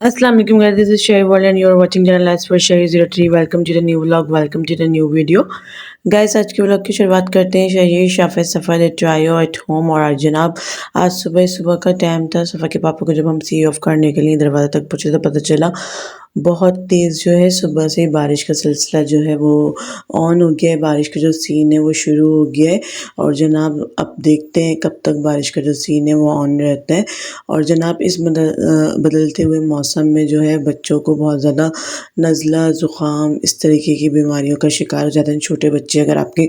Assalamu alaikum guys, this is Shay Wall and you are watching channel Let's for Shay03. Welcome to the new vlog, welcome to the new video. Guys आज के vlog की शुरुआत करते हैं शहीर शाफे सफ़र eight trio at home. और आज जनाब आज सुबह सुबह का टाइम था। सफ़ा के पापा को जब हम सी ऑफ करने के लिए दरवाज़ा तक पहुँचे तो पता चला बहुत तेज़ जो है सुबह से बारिश का सिलसिला जो है वो ऑन हो गया है। बारिश का जो सीन है वो शुरू हो गया है और जनाब अब देखते हैं कब तक बारिश का जो सीन है वो ऑन रहता है। और जनाब इस बदलते हुए मौसम में जो है बच्चों को बहुत ज़्यादा नज़ला ज़ुकाम इस तरीके की बीमारियों का शिकार हो जाते हैं छोटे बच्चे। अगर आपके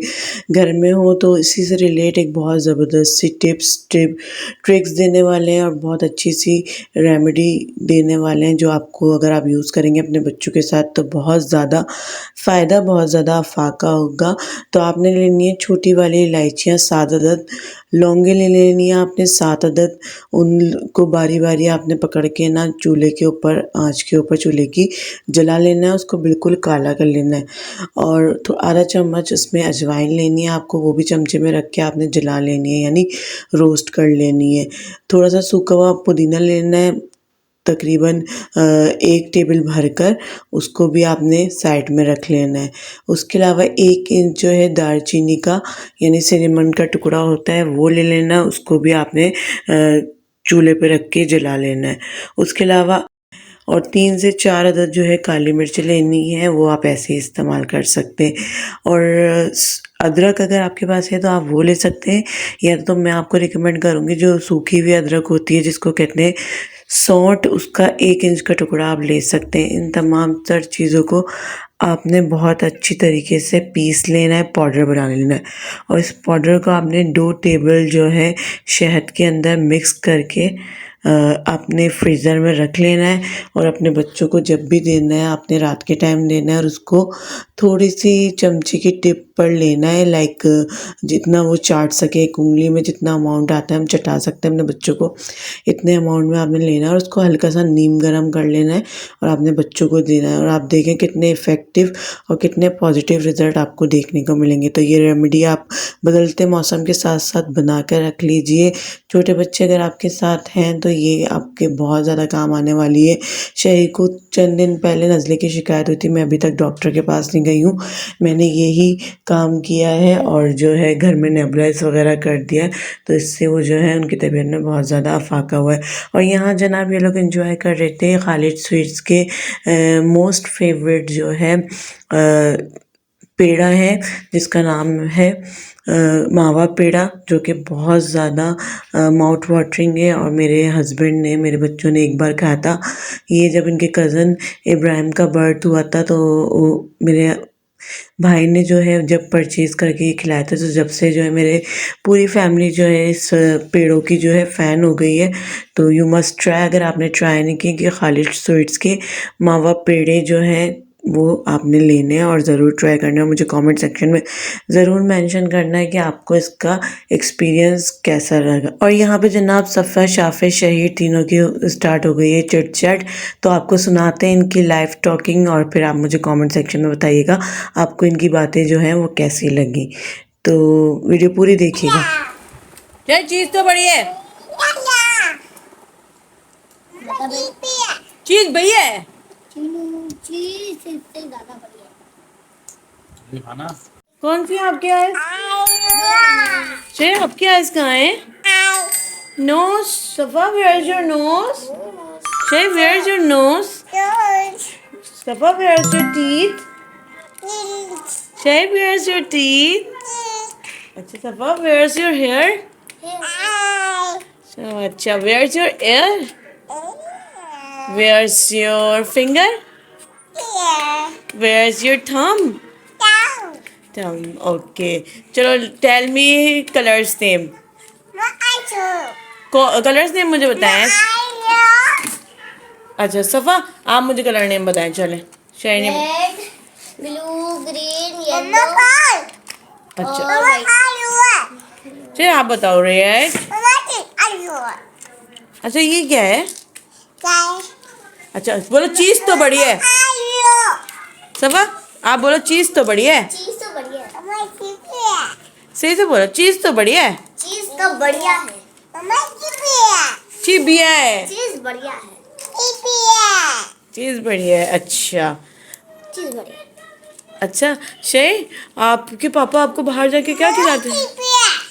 घर में हो तो इसी से रिलेट एक बहुत ज़बरदस्त सी ट्रिक्स देने वाले हैं और बहुत अच्छी सी रेमेडी देने वाले हैं जो आपको अगर आप यूज़ करेंगे अपने बच्चों के साथ तो बहुत ज़्यादा फ़ायदा बहुत ज़्यादा अफाका होगा। तो आपने लेनी है छोटी वाली इलायचियाँ 7 अदद, लौंगे ले लेनी है आपने 7 अदद। उनको बारी बारी आपने पकड़ के ना चूल्हे के ऊपर आँच के ऊपर चूल्हे की जला लेना है, उसको बिल्कुल काला कर लेना है। और तो आधा चम्मच उसमें अजवाइन लेनी है आपको, वो भी चमचे में रख के आपने जला लेनी है यानी रोस्ट कर लेनी है। थोड़ा सा सूखा हुआ पुदीना लेना है तकरीबन 1 टेबल भरकर, उसको भी आपने साइड में रख लेना है। उसके अलावा 1 इंच जो है दालचीनी का यानी सिनेमन का टुकड़ा होता है वो ले लेना है, उसको भी आपने चूल्हे पे रख के जला लेना है। उसके अलावा और 3 से 4 अदद जो है काली मिर्च लेनी है, वो आप ऐसे ही इस्तेमाल कर सकते हैं। और अदरक अगर आपके पास है तो आप वो ले सकते हैं, या तो मैं आपको रिकमेंड करूँगी जो सूखी हुई अदरक होती है जिसको कहते हैं सौंठ, उसका 1 इंच का टुकड़ा आप ले सकते हैं। इन तमाम तर चीज़ों को आपने बहुत अच्छी तरीके से पीस लेना है, पाउडर बना लेना है। और इस पाउडर को आपने 2 टेबल जो है शहद के अंदर मिक्स करके आपने फ्रीज़र में रख लेना है। और अपने बच्चों को जब भी देना है आपने रात के टाइम देना है और उसको थोड़ी सी चमचे की टिप पर लेना है, लाइक जितना वो चाट सके, एक उंगली में जितना अमाउंट आता है हम चटा सकते हैं अपने बच्चों को, इतने अमाउंट में आपने लेना है और उसको हल्का सा नीम गर्म कर लेना है और आपने बच्चों को देना है। और आप देखें कितने इफ़ेक्टिव और कितने पॉजिटिव रिज़ल्ट आपको देखने को मिलेंगे। तो ये रेमेडी आप बदलते मौसम के साथ साथ बना कर रख लीजिए। छोटे बच्चे अगर आपके साथ हैं तो ये आपके बहुत ज़्यादा काम आने वाली है। शहर को चंद दिन पहले नज़ले की शिकायत हुई थी, मैं अभी तक डॉक्टर के पास नहीं गई हूँ, मैंने यही काम किया है और जो है घर में नेबुलाइज वगैरह कर दिया है, तो इससे वो जो है उनकी तबीयत में बहुत ज़्यादा अफाका हुआ है। और यहाँ जनाब ये लोग एंजॉय कर रहे थे खालिद स्वीट्स के मोस्ट फेवरेट जो है पेड़ा है जिसका नाम है मावा पेड़ा, जो कि बहुत ज़्यादा माउथ वाटरिंग है। और मेरे हस्बैंड ने, मेरे बच्चों ने एक बार खाया था ये, जब इनके कज़न इब्राहिम का बर्थ हुआ था तो मेरे भाई ने जो है जब परचेज़ करके ये खिलाया था, तो जब से जो है मेरे पूरी फैमिली जो है इस पेड़ों की जो है फ़ैन हो गई है। तो यू मस्ट ट्राई, अगर आपने ट्राई नहीं किया कि खालिद स्वीट्स के मावा पेड़े जो हैं वो आपने लेने हैं और ज़रूर ट्राई करना है। मुझे कमेंट सेक्शन में ज़रूर मेंशन करना है कि आपको इसका एक्सपीरियंस कैसा लगा। और यहाँ पे जनाब सफ़ा शाफे शहीर तीनों की स्टार्ट हो गई है चिट चैट, तो आपको सुनाते हैं इनकी लाइव टॉकिंग और फिर आप मुझे कमेंट सेक्शन में बताइएगा आपको इनकी बातें जो हैं वो कैसी लगी। तो वीडियो पूरी देखिएगा। क्या चीज़ तो बड़ी है, चीज़ भैया है, चीज़ इससे ज़्यादा बढ़िया खाना। कौन सी आपके आइस? शेर आपके आइस कहाँ है? Nose, Safa where is your nose? Sher where is your nose? Safa where is your teeth? Sher where is your teeth? अच्छा Safa where is your hair? अच्छा where is your air? Where is your finger? Where's your thumb? Thumb. Okay. चलो tell me colors name. Colours name मुझे बताएं। अच्छा सफ़ा आप मुझे colour name बताएं। चलें shiny. Red, blue, green, yellow. अच्छा चलिए आप बताओ। रेड। अच्छा ये क्या है? अच्छा बोलो चीज़ तो बढ़िया है। सफ़ा आप बोलो चीज़ तो बढ़िया है। चीज़ तो बढ़िया है। सही से बोलो चीज़ तो बढ़िया है। चीज़ तो बढ़िया है। चिबिया है। चीज़ बढ़िया है। चीज़ बढ़िया है। अच्छा चीज बढ़िया। अच्छा शे, आपके पापा आपको बाहर जाके क्या खिलाते हैं?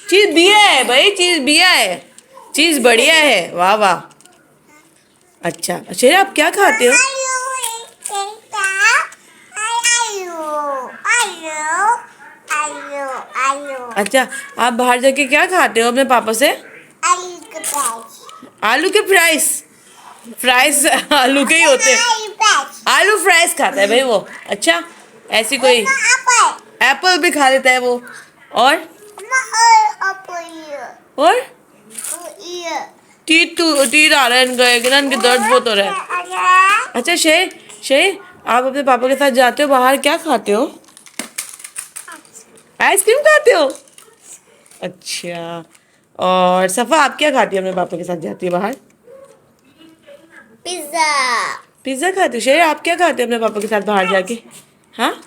चीज़ बिया है भाई, चीज़ बिया है, चीज़ बढ़िया है। वाह वाह। अच्छा शे, आप क्या खाते हो? अच्छा, आप बाहर जाके क्या खाते हो अपने पापा से? आलू के फ्राइज। फ्राइज आलू के ही होते हैं। आलू फ्राइज खाता है भाई वो। अच्छा, ऐसी कोई एप्पल भी खा लेता है वो। और और टीथ आ रहा है इनका, एक ना इनके दर्द बहुत हो रहा है। अच्छा शे, आप अपने पापा के साथ जाते हो बाहर, क्या खाते हो? आइसक्रीम खाते हो? अच्छा, और सफ़ा आप क्या खाती हो अपने पापा के साथ जाती है बाहर? पिज्जा। पिज़्ज़ा खाते हो? शेर आप क्या खाते हो अपने पापा के साथ बाहर जाके? हाँ,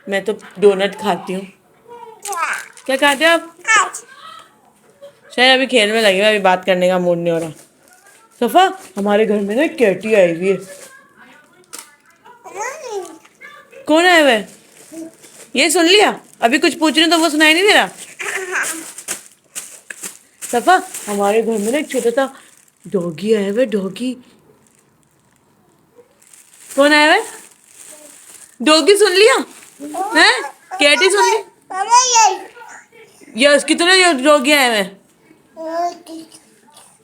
मैं तो डोनट खाती हूँ। क्या खाते हो आप? शेर अभी खेल में लगे हुए, अभी बात करने का मूड नहीं हो रहा। सफ़ा, हमारे घर में ना कैटी आई हुई है। कौन आया हुआ है? ये सुन लिया? अभी कुछ पूछ रही हूँ तो वो सुनाई नहीं दे रहा? सफ़ा, हमारे घर में ना एक छोटा सा डॉगी आया हुआ है। डॉगी कौन आया हुआ है? डॉगी सुन लिया हैं? कैटी सुन ली? यस, कितने डॉगी आए हुए हैं?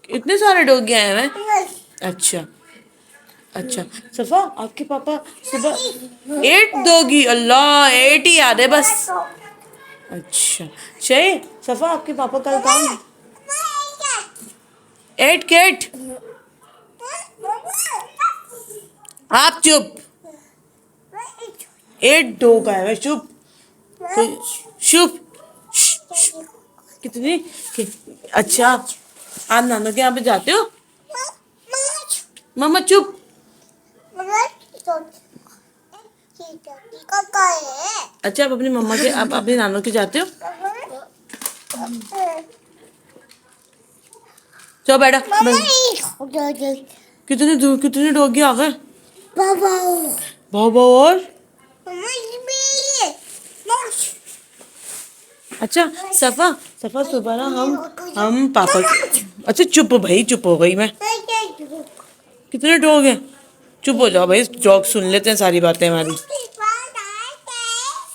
इतने सारे डॉगी आए हुए हैं। अच्छा अच्छा सफ़ा, आपके पापा सुबह 8 डॉगी, अल्लाह 8 ही याद है बस। अच्छा शे, सफ़ा आपके पापा कल कहाँ? 8 कैट। आप चुप। 8 डॉग आए हुए, चुप। तो चुप। कितनी अच्छा, आप नानू के यहाँ पे जाते हो? मामा चुप। अच्छा, आप अपनी मम्मा के, आप अपने नानू के जाते हो? चलो बैठो। कितने डॉगी आ गए? बाबा और अच्छा सफ़ा, सफ़ा सुबह ना हम पापा के, अच्छा चुप भाई, चुप हो गई मैं। कितने डॉग हैं? चुप हो जाओ भाई, डॉग सुन लेते हैं सारी बातें हमारी।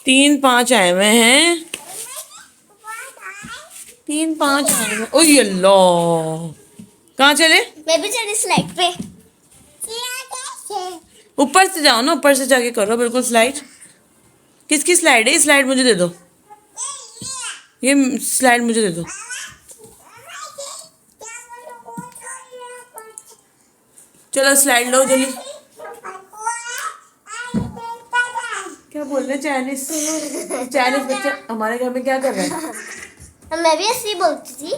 3-5 आए हुए हैं। 3-5 आए हुए। ओह अल्लाह, कहाँ चले? मैं भी चली स्लाइड पे। ऊपर से जाओ ना, ऊपर से जाके करो बिल्कुल स्लाइड। किसकी स्लाइड है? ये स्लाइड मुझे दे दो, ये स्लाइड मुझे दे दो। चलो स्लाइड लो जल्दी। क्या बोल रहे चाइनीज? चाइनीज बच्चा हमारे घर में क्या कर रहा है? मैं भी ऐसे ही बोलती थी।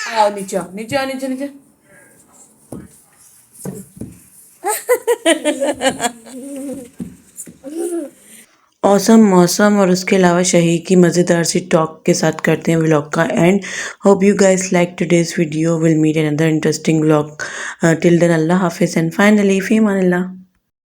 आओ नीचे आओ, नीचे आओ, नीचे नीचे। औसम मौसम और उसके अलावा शही की मज़ेदार सी टॉक के साथ करते हैं व्लॉग का end. Hope you guys like today's video. Will meet another interesting vlog. Till then अल्लाह हाफिज़ and finally fee Aman Allah.